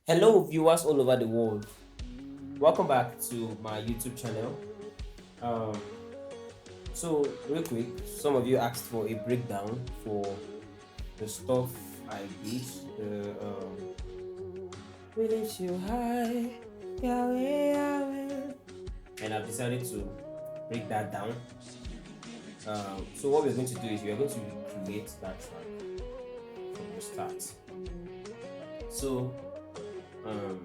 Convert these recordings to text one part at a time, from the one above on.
Hello, viewers all over the world. Welcome back to my YouTube channel. Um, real quick, some of you asked for a breakdown for the stuff I did. The We lift you high, Yahweh, Yahweh. And I've decided to break that down. So what we're going to do is we're going to recreate that track from the start. So um,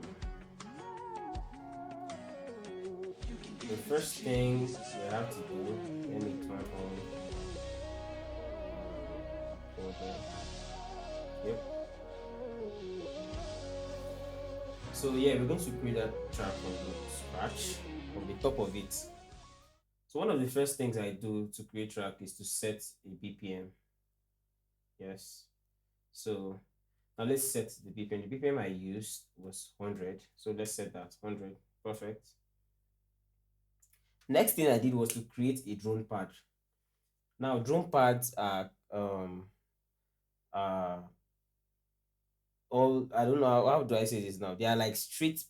the first thing we have to do, let me turn on folder. Yep. So yeah, we're going to create that track from the scratch, from the top of it. So one of the first things I do to create track is to set a BPM. Yes. So now let's set the BPM. The BPM I used was 100. So let's set that 100. Perfect. Next thing I did was to create a drone pad. Now drone pads are uh all, I don't know how do I say this now. They are like street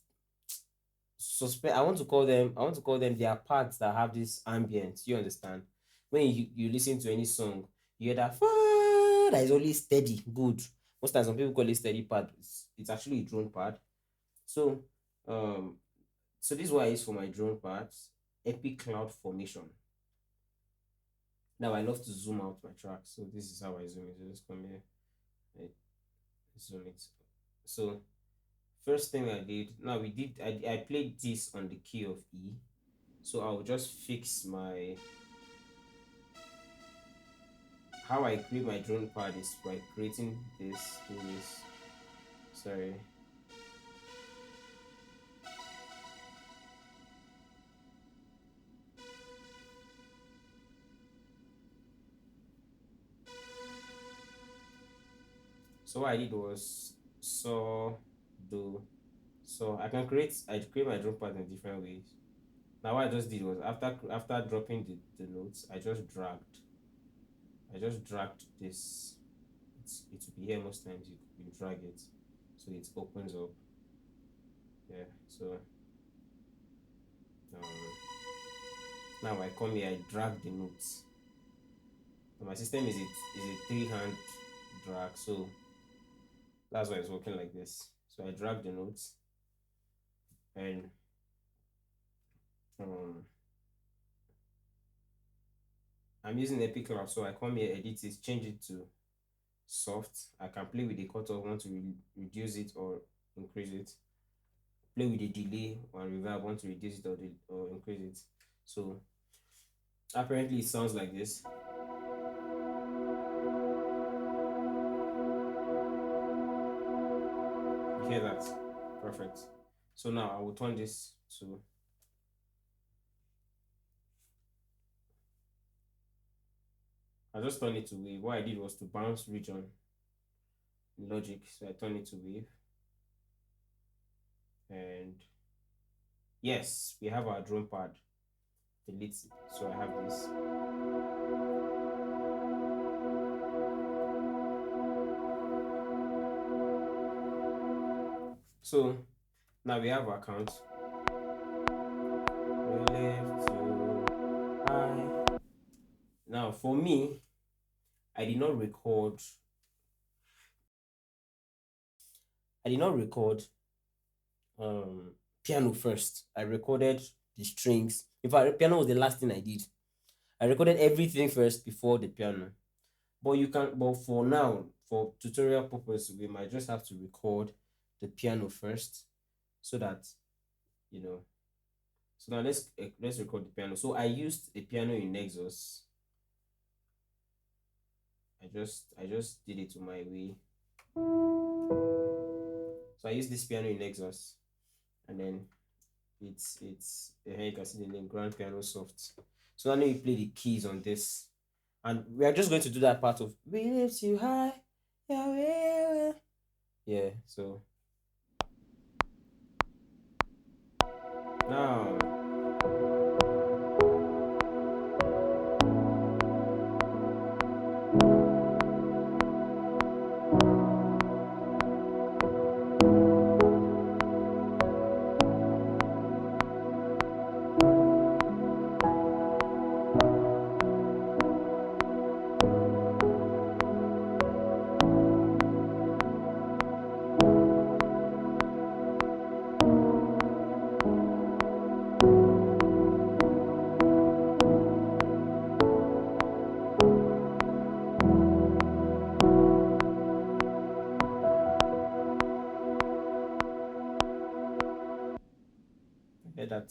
suspect. I want to call them their parts that have this ambience. You understand? When you listen to any song, you hear that that is only steady, good. Most times some people call it steady pad. It's actually a drone pad. So um so this is what I use for my drone pads. Epic cloud formation. Now I love to zoom out my track. So this is how I zoom it. So just come here. I zoom it. So first thing I did, now we did I played this on the key of E. So I'll just fix my, how I create my drone pad is by creating this, sorry. So what I did was do so I create my drone pad in different ways. Now what I just did was after dropping the notes, I just dragged this. It will be here most times. You drag it so it opens up. Yeah. So um now I come here, I drag the notes. So my system is a three-hand drag, so that's why it's working like this. So I drag the notes, and um, I'm using Epic Cloud, so I come here, edit it, change it to soft. I can play with the cutoff, want to reduce it or increase it. Play with the delay or reverb, want to reduce it or increase it. So apparently it sounds like this. You hear that? Perfect. So now I will turn this to, I just turn it to wave. What I did was to bounce region in Logic, so I turn it to wave. And yes, we have our drone pad. Delete it. So I have this. So now we have our count. We left to high. Now for me, I did not record. I did not record piano first. I recorded the strings. In fact, piano was the last thing I did. I recorded everything first before the piano. But for now, for tutorial purpose, we might just have to record the piano first, so that you know. So now let's record the piano. So I used a piano in Nexus. I just did it to my way. So I used this piano in Nexus, and then here you can see the name Grand Piano Soft. So now you play the keys on this, and we are just going to do that part of "We lift you high, Yahweh, Yahweh." Yeah. So now that.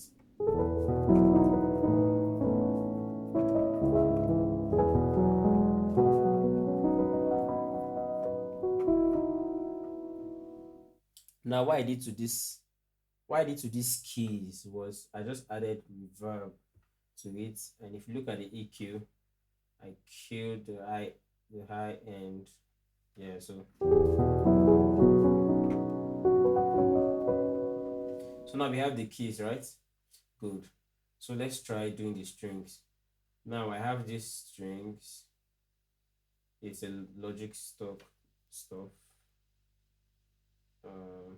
Now, what I did to these keys was I just added reverb to it, and if you look at the EQ, I killed the high end. Yeah, so now we have the keys, right? Good. So let's try doing the strings. Now I have these strings. It's a Logic stock stuff. Um,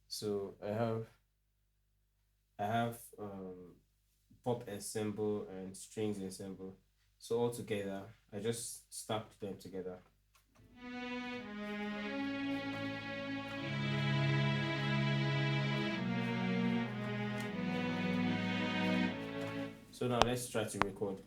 so I have pop ensemble and strings ensemble. So all together, I just stacked them together. So now let's try to record.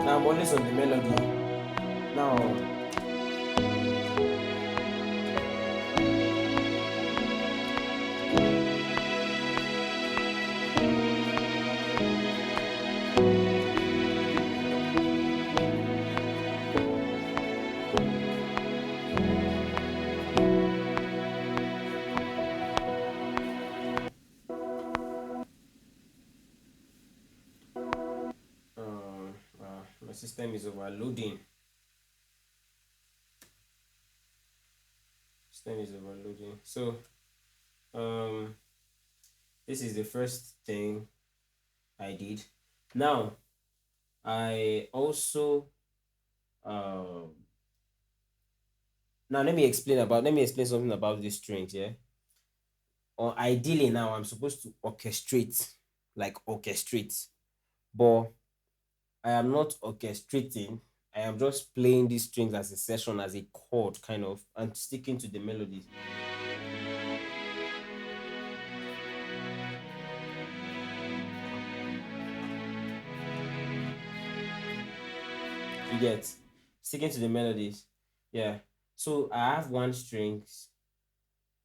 Now I'm always on the melody. Now my system is overloading. System is overloading. So um this is the first thing I did. Now I also um now let me explain something about these strings, yeah. Or ideally now I'm supposed to orchestrate, like orchestrate, but I am not orchestrating. I am just playing these strings as a session, as a chord, kind of, and sticking to the melodies. You get sticking to the melodies. Yeah. So I have one strings.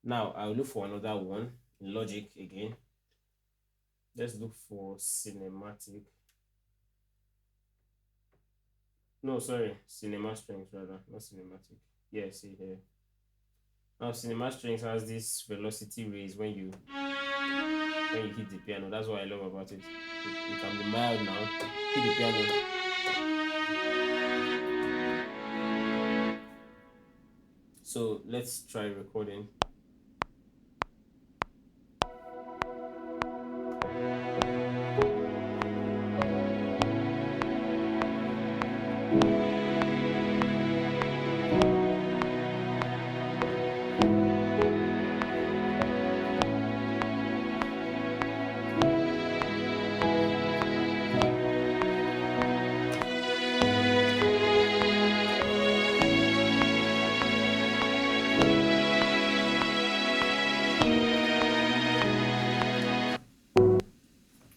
Now I'll look for another one in Logic again. Let's look for cinematic. No, sorry, cinema strings rather, not cinematic. Yeah, see here. Now cinema strings has this velocity raise when you hit the piano. That's what I love about it. It can be mild now. Hit the piano. So let's try recording.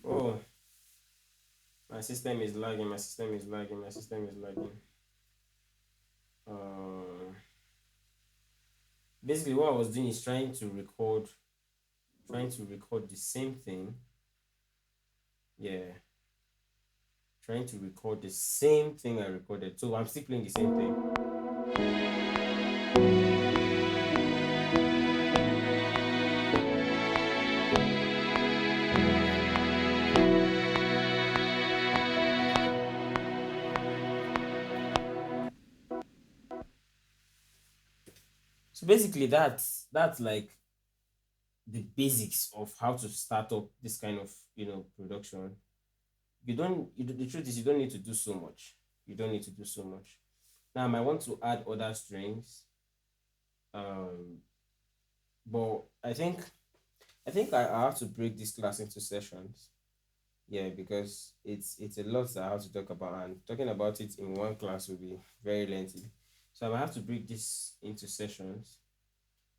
Oh, my system is lagging. My system is lagging. My system is lagging. Basically, what I was doing is trying to record the same thing. Yeah, trying to record the same thing I recorded. So I'm still playing the same thing. So basically, that's like the basics of how to start up this kind of production. The truth is you don't need to do so much. You don't need to do so much. Now I might want to add other strings. Um, but I have to break this class into sessions. Yeah, because it's a lot that I have to talk about, and talking about it in one class will be very lengthy. So I might have to break this into sessions.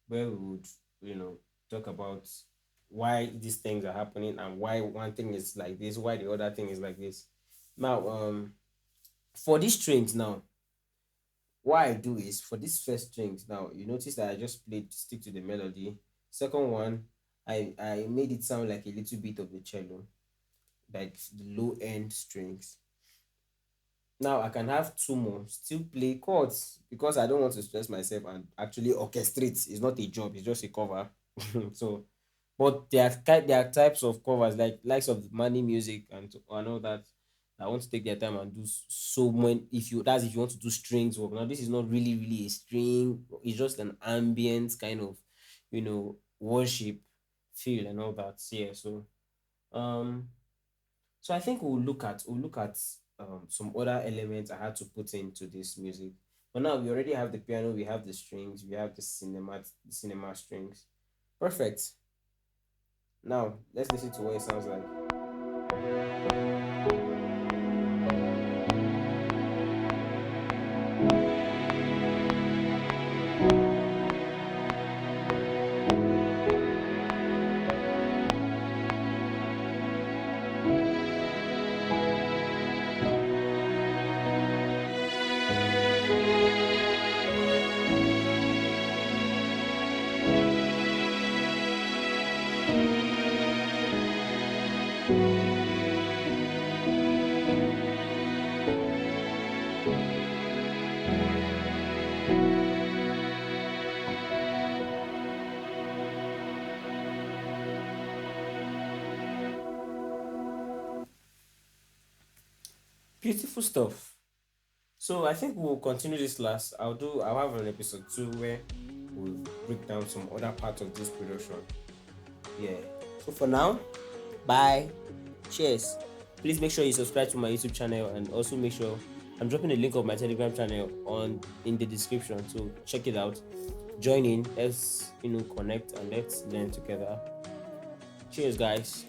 where we would, you know, talk about why these things are happening and why one thing is like this, why the other thing is like this. Now, for these strings now, what I do is for these first strings now, you notice that I just played stick to the melody. Second one, I made it sound like a little bit of the cello, like the low end strings. Now I can have two more, still play chords because I don't want to stress myself and actually orchestrate. It's not a job, it's just a cover. So, but there are types of covers like likes of money music and all that. I want to take their time and do so many. If you want to do strings work. Now this is not really a string. It's just an ambient kind of, worship feel and all that. Yeah. Um so I think we'll look at some other elements I had to put into this music. But now we already have the piano, we have the strings, we have the cinema strings. Perfect. Now let's listen to what it sounds like. Beautiful stuff. So I think we'll continue this last. I'll have an episode 2 where we'll break down some other parts of this production. Yeah. So for now, bye. Cheers. Please make sure you subscribe to my YouTube channel and also make sure I'm dropping a link of my Telegram channel on in the description. So check it out. Join in. Let's connect and let's learn together. Cheers, guys.